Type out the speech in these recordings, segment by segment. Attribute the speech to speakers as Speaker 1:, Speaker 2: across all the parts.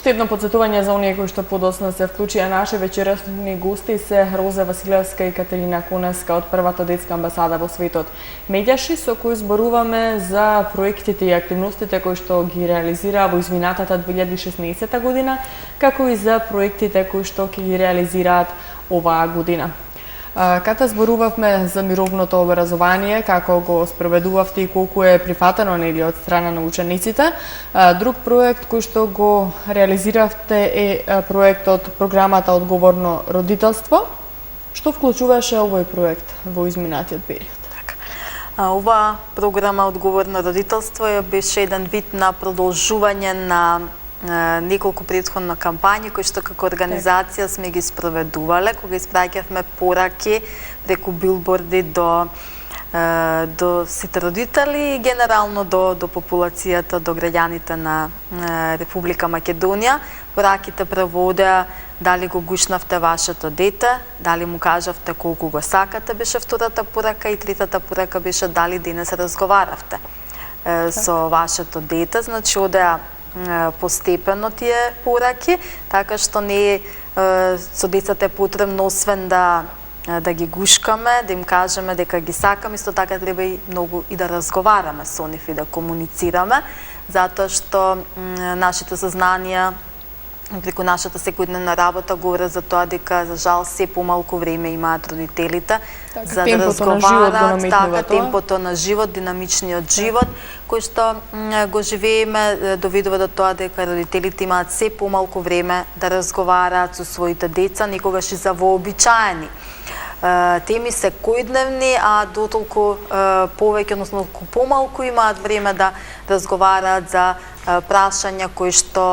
Speaker 1: Уште едно подсетување за оние кои што подоцна се вклучија. Наши вечерашни гости се Роза Василевска и Катерина Конеска од првата детска амбасада во светот Медјаши, со кои зборуваме за проектите и активностите кои што ги реализира во изминатата 2016 година, како и за проектите кои што ќе ги реализираат оваа година. Ката зборувавме за мировното образование, како го спроведувавте и колку е прифатено нели од страна на учениците. Друг проект кој што го реализиравте е проектот програмата Одговорно родителство. Што вклучуваше овој проект во изминатиот период?
Speaker 2: Ова програма Одговорно родителство беше еден вид на продолжување на неколку претходно кампањи кои што како организација сме ги спроведувале, кога испраќавме пораки преку билборди до сите родители и генерално до популацијата, до граѓаните на Република Македонија. Пораките преводеа дали го гушнавте вашето дете, дали му кажавте колку го сакате, беше втората порака, и третата порака беше дали денес разговаравте со вашето дете. Значи одеа постепено тие пораки, така што не со децата е потребно освен да ги гушкаме, да им кажеме дека ги сакаме, исто така треба и многу и да разговараме со нив и да комуницираме, затоа што нашите сознанија преку нашата секојдневна работа говори за тоа дека за жал се помалку време имаат родителите за да разговараат, така темпото на живот, динамичниот живот кој што го живееме доведува до тоа дека родителите имаат се помалку време да разговараат со своите деца, некогаш и за вообичаени теми секојдневни, а дотолку повеќе, односно помалку имаат време да разговараат за прашања кои што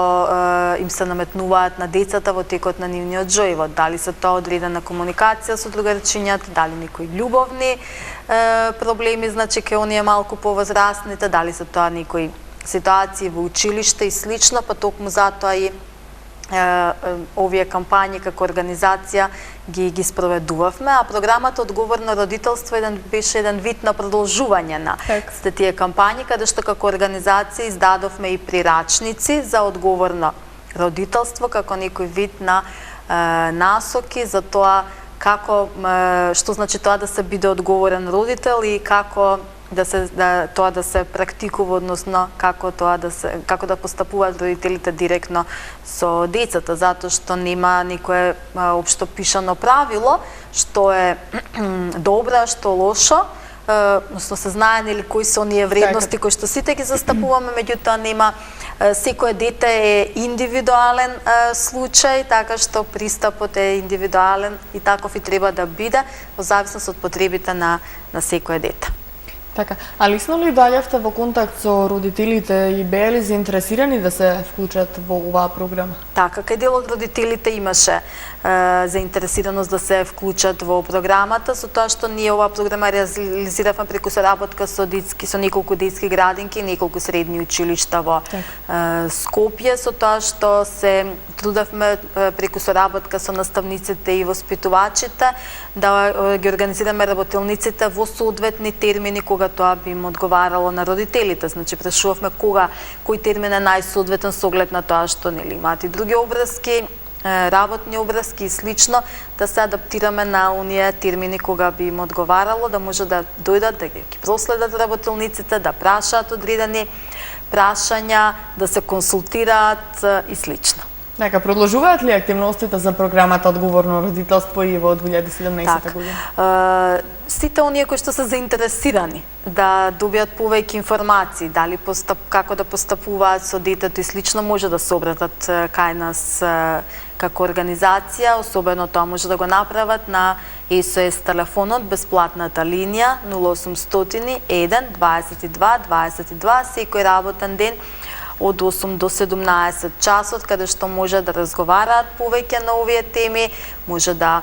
Speaker 2: им се наметнуваат на децата во текот на нивниот живот. Дали се тоа одредена комуникација со другарчињата, дали некои љубовни проблеми, значи кај оние малку повозрастните, дали се тоа некои ситуации во училиште и слично, па токму затоа и овие кампањи како организација ги спроведувавме, а програмата Одговорно родителство беше еден вид на продолжување на тие кампањи, каде што како организација издадовме и прирачници за одговорно родителство како некој вид на насоки за тоа како што значи тоа да се биде одговорен родител и како тоа да се практикува, односно како да постапуваат родителите директно со децата, затоа што нема никое општо пишано правило што е добро, што лошо, односно се знае нели кои се оние вредности кои што сите ги застапуваме, меѓутоа нема, секое дете е индивидуален случај, така што пристапот е индивидуален и таков и треба да биде во зависност од потребите на секое дете.
Speaker 1: Така, а лично ли доаѓавте во контакт со родителите и беа ли заинтересирани да се вклучат во оваа програма?
Speaker 2: Така, кај дел од родителите имаше заинтересираност да се вклучат во програмата, со тоа што ние оваа програма реализиравме преку соработка со неколку детски градинки, неколку средни училишта во Скопје, со тоа што се трудевме преку соработка со наставниците и воспитувачите да ги организираме работилниците во соодветни термини кога тоа би им одговарало на родителите. Значи прашувавме кој термин е најсоодветен со оглед на тоа што нели имаат и други обврски, работни обврски и слично, да се адаптираме на оние термини кога би им одговарало, да може да дојдат, да ги проследат работилниците, да прашаат одредени прашања, да се консултираат и слично.
Speaker 1: Така, продолжуваат ли активностите за програмата Одговорно родителство и во 2017 година?
Speaker 2: Сите оние кои што се заинтересирани да добијат повеќе информации, дали како да постапуваат со детето и слично, може да се обратат кај нас како организација, особено тоа може да го направат на SOS телефонот, бесплатната линија 0800 1 22 22 секој работен ден од 8 до 17 часот, каде што може да разговараат повеќе на овие теми, може да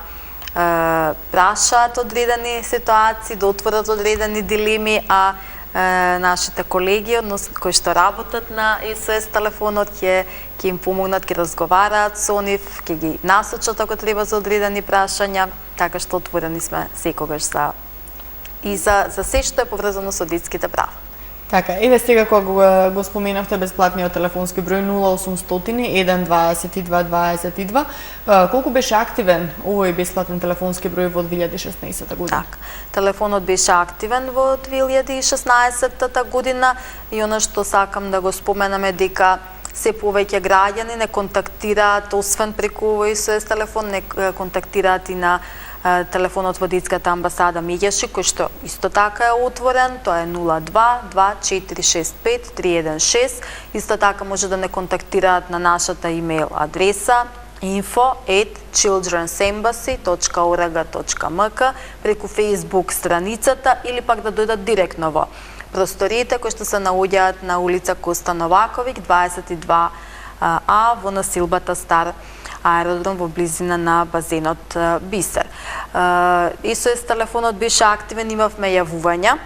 Speaker 2: прашаат одредени ситуации, да отворат одредени дилеми, а нашите колеги, кои што работат на SOS телефонот, ќе им помогнат, ќе разговараат со нив, ќе ги насочат ако треба за одредени прашања, така што отворени сме секогаш за се што е поврзано со детските права.
Speaker 1: Така, еве сега кога го споменавте бесплатниот телефонски број 0800 122 22, колку беше активен овој бесплатен телефонски број во 2016 година?
Speaker 2: Так, телефонот беше активен во 2016 година и она што сакам да го споменаме дека се повеќе граѓани не контактираат, освен преку овој СОС телефон, не контактираат и на телефонот во детската амбасада Меѓаши, кој што исто така е отворен, тоа е 02-2465-316. Исто така може да не контактираат на нашата имейл адреса info@childrensembassy.org.mk, преку Facebook страницата или пак да дојдат директно во просториите кои што се наоѓаат на улица Коста Новаковиќ 22А во насилбата Стар аеродром во близина на базенот Бисер. СОС телефонот беше активен, имавме јавувања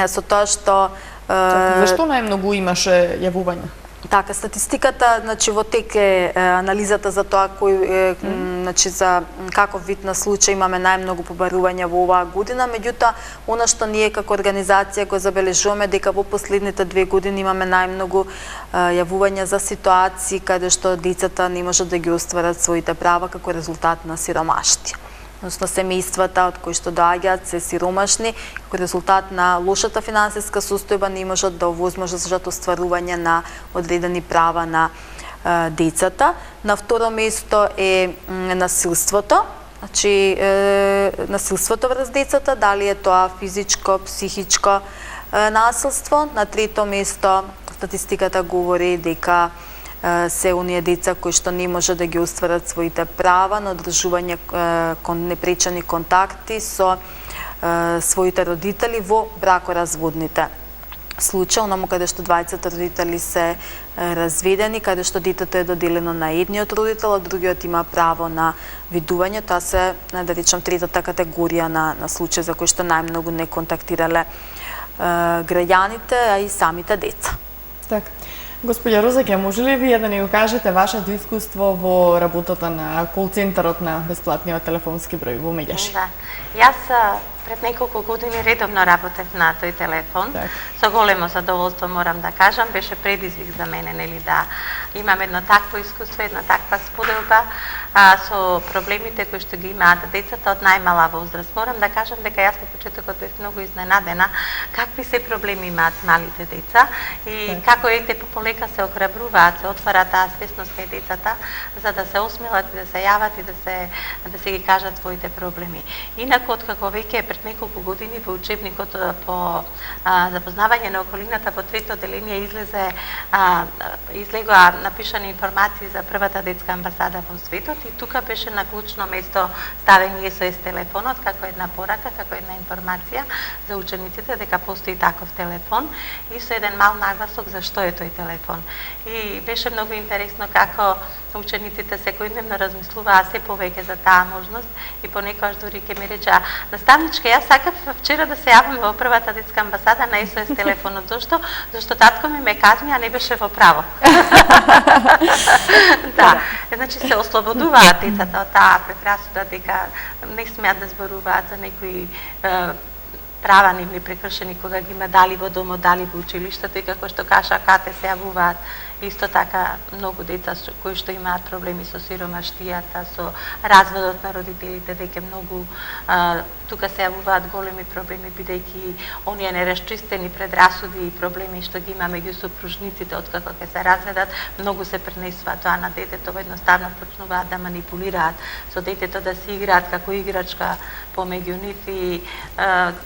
Speaker 2: со тоа што
Speaker 1: Зашто најмногу имаше јавувања?
Speaker 2: Така, статистиката, значи во тек е анализата за тоа кој значи за каков вид на случај имаме најмногу побарувања во оваа година, меѓутоа она што ние како организација го забележуваме дека во последните 2 години имаме најмногу јавувања за ситуации каде што децата не можат да ги остварат своите права како резултат на сиромаштија. Односно семејствата од кои што доаѓаат се сиромашни, како резултат на лошата финансиска состојба не можат да овозможат остварување на одредени права на децата. На второ место е насилството, значи насилството врз децата, дали е тоа физичко, психичко насилство. На трето место статистиката говори дека се оние деца кои што не може да ги остварат своите права на одржување непречани контакти со своите родители во бракоразводните случаи, онаму каде што двајцата родители се разведени, каде што детето е доделено на едниот родител, а другиот има право на видување. Тоа се, да речем, третата категорија на случаи за кои што најмногу не контактирале граѓаните, а и самите деца.
Speaker 1: Така. Господја Розаке, може ли вие да ни го кажете вашето искуство во работата на кол-центарот на бесплатниот телефонски број во Меѓаши?
Speaker 3: Да. Јас пред неколку години редовно работев на тој телефон.
Speaker 1: Так.
Speaker 3: Со големо задоволство морам да кажам, беше предизвик за мене, нели, да имам едно такво искуство, една таква споделба со проблемите кои што ги имаат децата од најмала возраст. Морам да кажам дека јас во почетокот бев многу изненадена какви се проблеми имаат малите деца и како ете полека се охрабруваат, се отвара таа свесност кај децата за да се осмелат и да се јават и да се ги кажат своите проблеми. Инаку откако веќе пред неколку години во учебникот по запознавање на околината во трето деление излегоа напишани информации за првата детска амбасада во светот и тука беше на клучно место ставен СОС телефонот како една порака, како една информација за учениците дека постои таков телефон и со еден мал нагласок за што е тој телефон. И беше многу интересно како учениците секојдневно размислуваа се повеќе за таа можност и понекогаш дури ќе ми речеа: наставничка, јас сакав вчера да се јавам во првата детска амбасада на СОС телефонот. Зошто? Зашто татко ме казни, а не беше во право. Да, значи се ослободуваат децата од таа предрасуда дека не смеат да зборуваат за некои права нивни прекршени кога ги има дали во домот, дали во училиштето и како што кажа Кате се јавуваат исто така многу деца кои што имаат проблеми со сиромаштијата, со разводот на родителите, веќе многу тука се јавуваат големи проблеми бидејќи оние нерасчистени предрасуди и проблеми што ги има меѓу супружниците откако ќе се разведат, многу се пренесува тоа на детето, едноставно почнуваат да манипулираат со детето, да се играат како играчка помеѓу нив и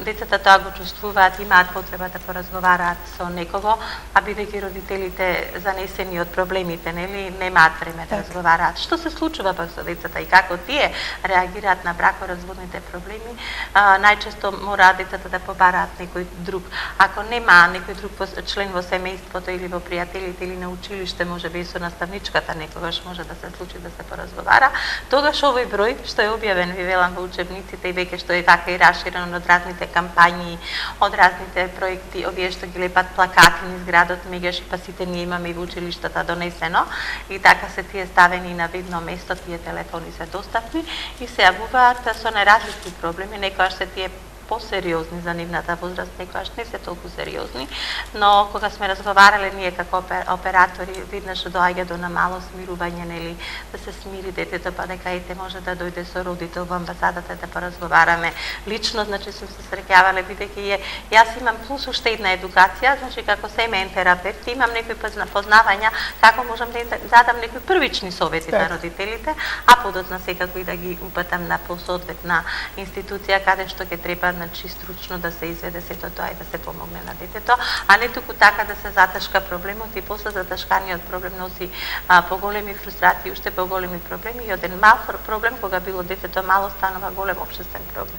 Speaker 3: децата тоа го чувствуваат, имаат потреба да поразговараат со некого, а бидејќи родителите занесени од проблемите, нели, немаат време да разговараат. Што се случува пак со децата и како тие реагираат на бракоразводните проблеми, најчесто мораат децата да побараат некој друг. Ако нема некој друг член во семејството или во пријателите или на училиште, можеби и со наставничката некогаш може да се случи да се поразговара, тогаш овој број што е објавен, ви велам, во учебниците и веќе што е така и расширено од разните кампањи, од разните проекти, овие што ги лепат плакати низ градот Меѓаши, па сите ние имаме и во училиштата донесено и така се тие ставени на видно место, тие телефони се достапни и се јавуваат со неразлични проблеми, некојаш се тие посериозни за нивната возраст, некогаш не се толку сериозни, но кога сме разговарале ние како оператори, виднаш доаѓа до намало смирување, нели, да се смири детето, па дека ете може да дојде со родител во амбасадата да поразговараме лично, значи сум се среќавале бидејќи јас имам плюс уште една едукација, значи како семеен терапевт имам некои познавања како можам да задам некои првични совети на родителите, а подоцна секако и да ги упатам на посоодветна институција каде што ќе треба, значи, стручно да се изведе сето тоа и да се помогне на детето, а не туку така да се затешка проблемот и после затешканиот проблем носи поголеми фрустрации, уште поголеми проблеми и оден мал проблем кога било детето мало станува голем општествен проблем.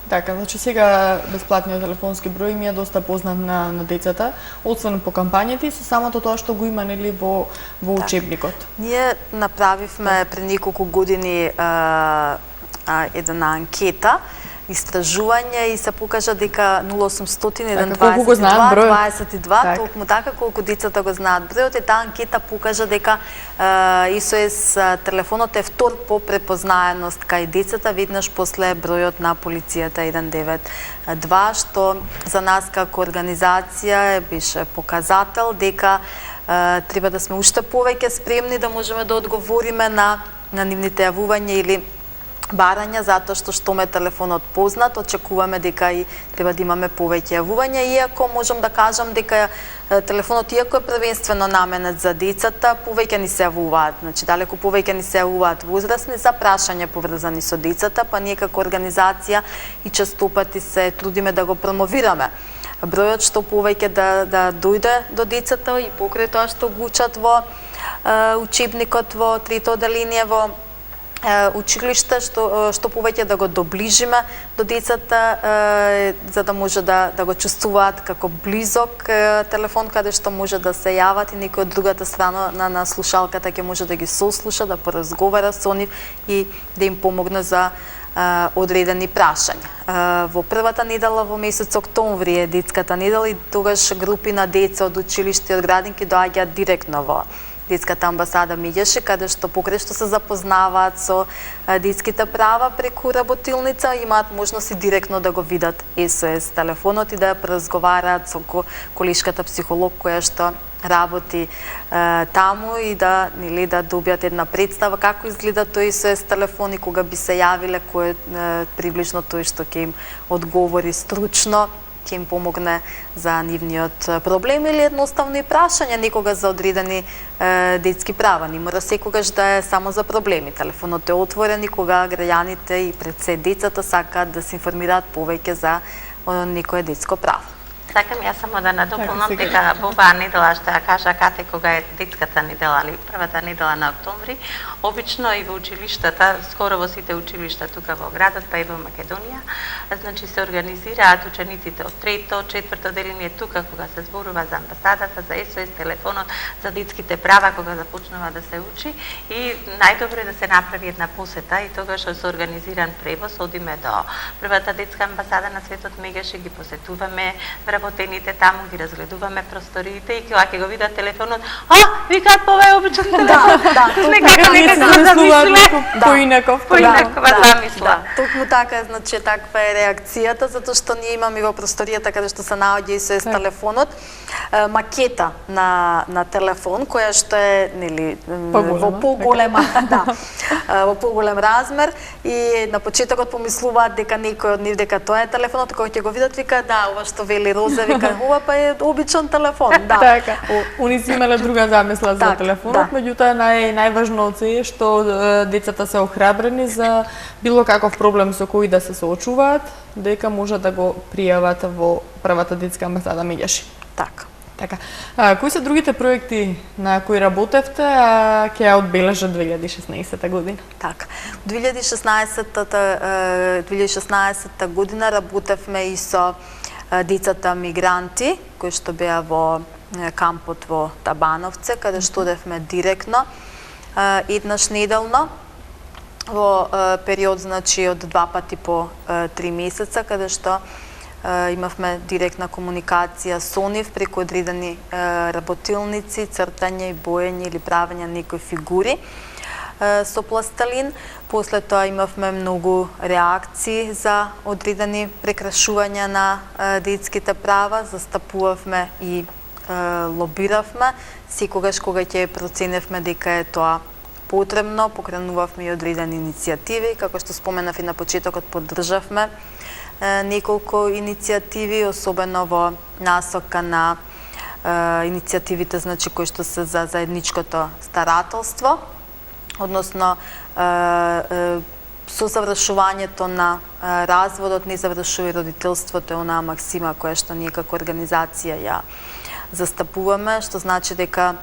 Speaker 1: Така, значи сега бесплатниот телефонски број ми е доста познат на децата, освен по кампањите и со самото тоа што го има, нели, во учебникот.
Speaker 2: Ние направивме пред неколку години една анкета, истражување и се покажа дека 0800 122 толку така колку децата го знаат бројот, и таа анкета покажа дека СОС телефонот е втор по препознаеност кај децата, веднаш после бројот на полицијата 192, што за нас како организација беше показател дека треба да сме уште повеќе спремни да можеме да одговориме на нивните јавувања или барања, затоа што ме телефонот познат, очекуваме дека и треба да имаме повеќе јавувања, иако можам да кажам дека телефонот, иако е првенствено наменет за децата, повеќе ни се јавуваат, значи далеку повеќе ни се јавуваат возрастни за прашања поврзани со децата, па ние како организација и честопати се трудиме да го промовираме бројот што повеќе да дојде до децата и покрај тоа што го учат во учебникот во трето оделение во училиште, што повеќе да го доближиме до децата, за да може да го чувствуваат како близок телефон каде што може да се јават и некој од другата страна на слушалката ќе може да ги сослуша, да поразговара со нив и да им помогне за одредени прашања. Во првата недела во месец октомври е детската недела и тогаш групи на деца од училиште и од градинки доаѓаат директно во детската амбасада Меѓаши, каде што покрај што се запознаваат со детските права преку работилница, имаат можност и директно да го видат СОС телефонот и да разговараат со колешката психолог која што работи таму и да добијат една представа како изгледа тој СОС телефон и кога би се јавиле, кој е приближно тој што ќе им одговори стручно, ќе им помогне за нивниот проблем или едноставно и прашања некога за одредени детски права. Не мора секогаш да е само за проблеми. Телефонот е отворен и кога граѓаните и пред се децата сакаат да се информираат повеќе за некое детско право.
Speaker 3: Сакам јас само да надополнам дека во оваа недела, што ја кажа Кате, кога е детската недела или првата недела на октомври, обично и во училиштата, скоро во сите училишта тука во градот, па и во Македонија, значи се организираат учениците од трето, четврто оделение тука кога се зборува за амбасадата, за СОС телефонот, за детските права кога започнува да се учи и најдобро е да се направи една посета и тогаш се организиран превоз, одиме до првата детска амбасада на светот Меѓаши, ги посетуваме работените таму, ги разгледуваме просториите и кога ќе го видат телефонот, викаат ова е обичен телефон. Поинакова замисла.
Speaker 2: Токму така, значи таква е реакцијата, затоа што ние имаме во просторијата каде што се наоѓа СОС телефонот, макета на телефон која што е, нели, во поголема, во поголем размер и на почетокот помислуваат дека некој од нив дека тоа е телефонот, кога ќе го видат вика ова што вели Роза, вика ова па е обичен телефон,
Speaker 1: Така, они си имале друга замисла за телефонот, меѓутоа најважно од се е што децата се охрабрени за било каков проблем со кој да се соочуваат, дека може да го пријават во првата детска амбасада Меѓаши. Така. Кои се другите проекти на кои работевте, а ќе ја одбележат 2016 година?
Speaker 2: Така. 2016 година работевме и со децата мигранти, кои што беа во кампот во Табановце, каде што одевме директно, еднаш неделно, во период, значи, од 2 пати по 3 месеца, каде што имавме директна комуникација со нив преку одредени работилници, цртање и боење или правење некои фигури. со пластелин. После тоа имавме многу реакции за одредени прекрашувања на детските права, застапувавме и лобиравме. Секогаш кога ќе проценевме дека е тоа потребно, покренувавме и одредени иницијативи. Како што споменав и на почетокот, поддржавме неколку иницијативи, особено во насока на иницијативите, значи, кои што се за заедничкото старателство, односно со завршувањето на разводот не завршува и родителството, е онаа максима која што ние како организација ја застапуваме, што значи дека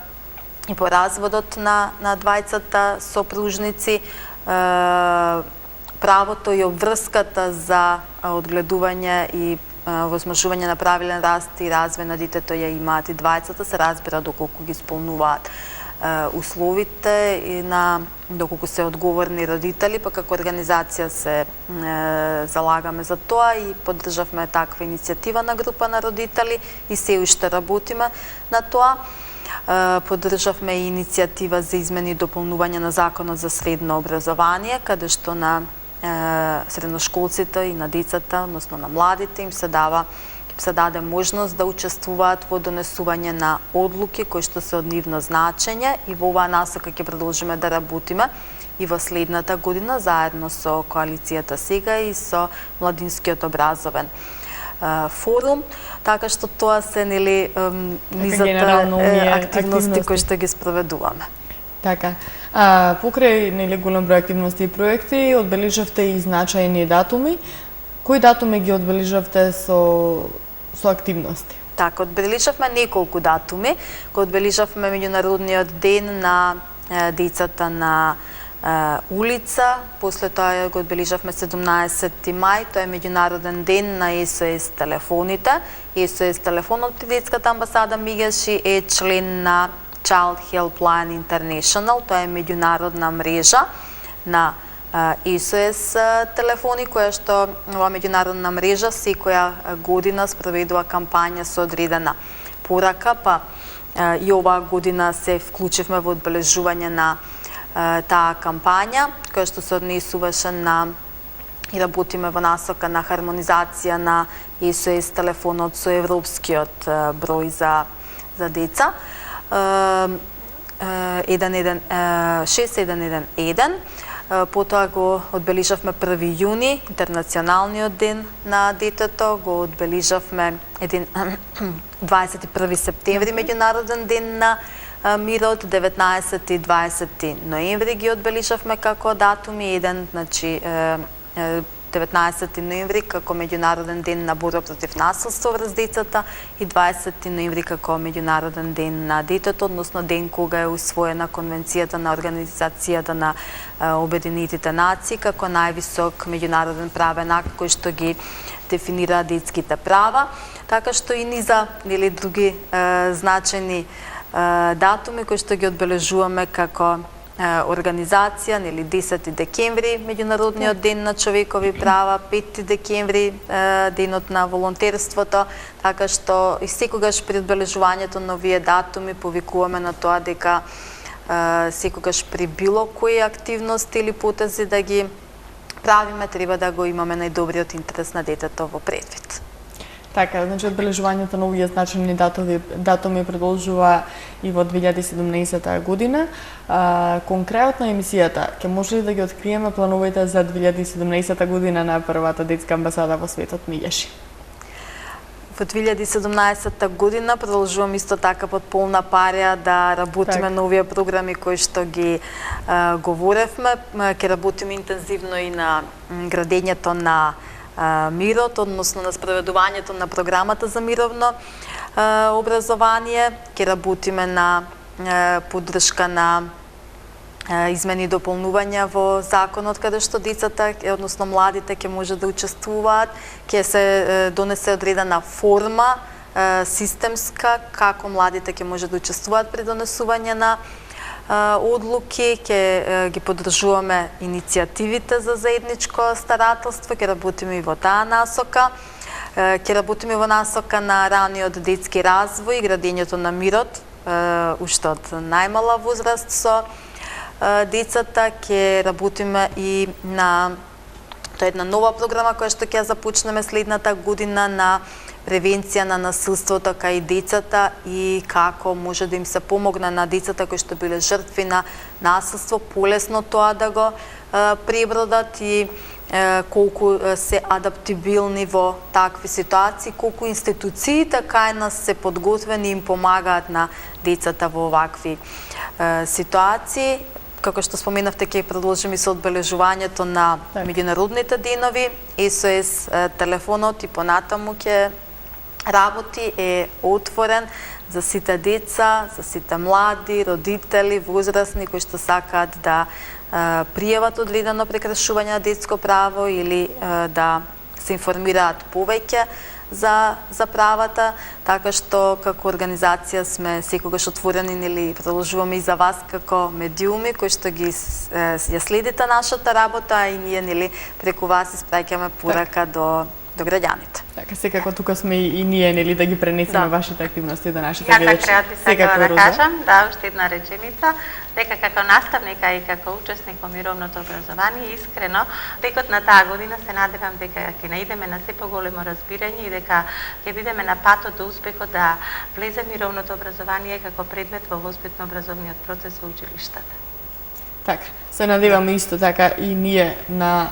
Speaker 2: и по разводот на двајцата сопружници правото и обврската за одгледување и возможување на правилен раст и развој на детето ја имаат и двајцата, се разбира доколку ги исполнуваат условите и доколку се одговорни родители, па како организација се залагаме за тоа и поддржавме таква иницијатива на група на родители и се уште работиме на тоа. Поддржавме и иницијатива за измени и дополнување на Законот за средно образование, каде што на средношколците и на децата, односно на младите, им се даде можност да учествуваат во донесување на одлуки кои што се од нивно значење, и во оваа насока ќе продолжиме да работиме и во следната година заедно со коалицијата сега и со Младинскиот образовен форум, така што тоа се низата активности кои што ги спроведуваме.
Speaker 1: Така. Покрај голем број активности и проекти, одбележавте и значајни датуми. Кои датуми ги одбележавте со активности?
Speaker 2: Така, одбележавме неколку датуми. Го одбележавме меѓународниот ден на децата на улица, после тоа го одбележавме 17 мај, тоа е меѓународен ден на СОС телефоните. СОС телефонот при детската амбасада Мегеши е член на Child Helpline International, тоа е меѓународна мрежа на СОС телефони, која што ова меѓународна мрежа секоја година спроведува кампања со одредена порака, па и оваа година се вклучивме во одбележување на таа кампања, која што се однесуваше на и работиме во насока на хармонизација на СОС телефонот со европскиот број за деца. 6111. Потоа го одбележавме 1 јуни, интернационалниот ден на детето, го одбележавме 21 септември, меѓународен ден на мирот, 19 и 20 ноември ги одбележавме како датуми, 19 ноември како меѓународен ден на борба против насилство врз децата и 20 ноември како меѓународен ден на детето, односно ден кога е усвоена Конвенцијата на Организацијата на Обединетите нации како највисок меѓународен правен акт кој што ги дефинира детските права, така што и низа други значајни датуми кои што ги одбележуваме како организација, 10 декември, меѓународниот ден на човекови права, 5 декември, денот на волонтерството, така што и секогаш при одбележувањето на овие датуми повикуваме на тоа дека секогаш при било кои активности или потези да ги правиме, треба да го имаме најдобриот интерес на детето во предвид.
Speaker 1: Така, значи одбележувањето на овие значајни датуми продолжува и во 2017 година. Конкретно емисијата, ќе може ли да ги откриеме плановите за 2017 година на првата детска амбасада во светот Мегеши?
Speaker 2: Во 2017 година продолжувам исто така под полна парја да работиме на овие програми кои што ги говоревме. Ќе работиме интензивно и на градењето на мирот, односно на спроведувањето на програмата за мировно образование. Ќе работиме на поддршка на измени и дополнувања во законот каде што децата, односно младите ќе може да учествуваат, ќе се донесе одредена форма системска како младите ќе може да учествуваат при донесување на одлуки, ќе ги поддржуваме иницијативите за заедничко старателство, ќе работиме и во таа насока, ќе работиме во насока на раниот детски развој и градењето на мирот, уште од најмала возраст со децата. Ќе работиме и на тоа е една нова програма која што ќе започнеме следната година на превенција на насилството кај децата и како може да им се помогне на децата кои што биле жртви на насилство полесно тоа да го пребродат и колку се адаптибилни во такви ситуации, колку институциите кај нас се подготвени и им помагаат на децата во овакви ситуации. Како што споменавте, ќе продолжиме со одбележувањето на меѓународните денови. СОС телефонот и понатаму ќе работи, е отворен за сите деца, за сите млади, родители, возрастни кои што сакаат да пријават одредено прекршување на детско право или да се информираат повеќе за правата, така што како организација сме секогаш отворени, нели продолжуваме и за вас како медиуми кои што ги ја следите нашата работа и ние нели преку вас испраќаме порака до граѓаните.
Speaker 1: Така, секако тука сме и ние, нели, да ги пренесеме вашите активности до нашите
Speaker 3: гледачи. Секако да кажам, уште една реченица, дека како наставника и како учесник во мировното образование, искрено, текот на таа година се надевам дека ќе наидеме на се поголемо разбирање и дека ќе бидеме на патот до успехот да влезе мировното образование како предмет во воспитно-образовниот процес во училиштата.
Speaker 1: Така, се надеваме исто така и ние на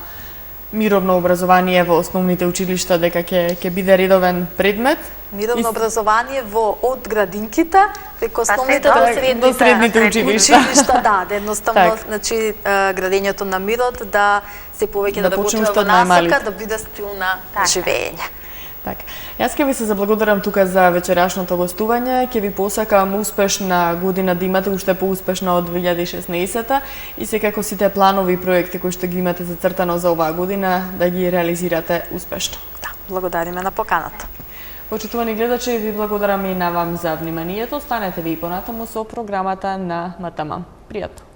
Speaker 1: мировно образование во основните училишта дека ќе биде редовен предмет.
Speaker 2: Мировно образование од градинките преку основните
Speaker 1: до средните училишта.
Speaker 2: Да, едноставно, значи градењето на мирот да се повеќе да работиме во насока, да биде стил на живење.
Speaker 1: Така. Јас ќе ви се заблагодарам тука за вечерашното гостување, ќе ви посакам успешна година да имате, уште поуспешна од 2016 и секако сите планови и проекти кои што ги имате зацртано за оваа година да ги реализирате успешно.
Speaker 2: Да, благодариме на поканата.
Speaker 1: Почитувани гледачи, ви благодарам и на вам за вниманието. Останете ви и понатаму со програмата на МТМ. Пријатно.